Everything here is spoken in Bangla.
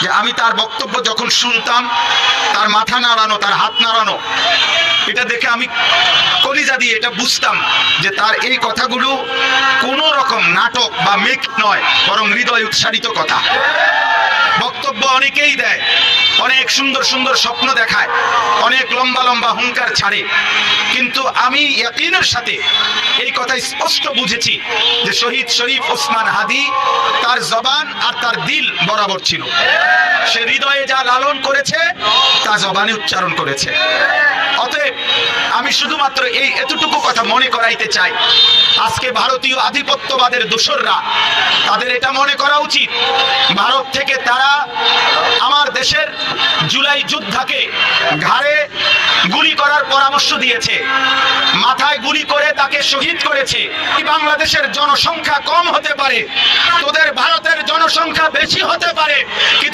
যে আমি তার বক্তব্য যখন শুনতাম, তার মাথা নাড়ানো, তার হাত নাড়ানো, এটা দেখে আমি কলিজা দিয়ে এটা বুঝতাম যে তার এই কথাগুলো কোনো রকম নাটক বা মেক নয়, বরং হৃদয় উৎসারিত কথা। বক্তব্য অনেকেই দেয়, অনেক সুন্দর সুন্দর স্বপ্ন দেখায়, অনেক লম্বা লম্বা হুঙ্কার ছাড়ে, কিন্তু আমি ইয়াকিনের সাথে এই কথা স্পষ্ট বুঝেছি যে শহীদ শরীফ ওসমান হাদি তার জবান আর তার দিল বরাবর ছিল। সে হৃদয়ে যা লালন করেছে তা জবানে উচ্চারণ করেছে। অতএব আমি শুধুমাত্র এই এতটুকু কথা মনে করাইতে চাই, আজকে ভারতীয় আধিপত্যবাদের দোসররা, তাদের এটা মনে করা উচিত ভারত থেকে তারা আমার দেশের জুলাই যোদ্ধাকে ঘাড়ে গুলি করার পরামর্শ দিয়েছে, মাথায় গুলি করে তাকে শহীদ করেছে। বাংলাদেশের জনসংখ্যা কম হতে পারে, তোদের ভারতের জনসংখ্যা বেশি হতে পারে, কিন্তু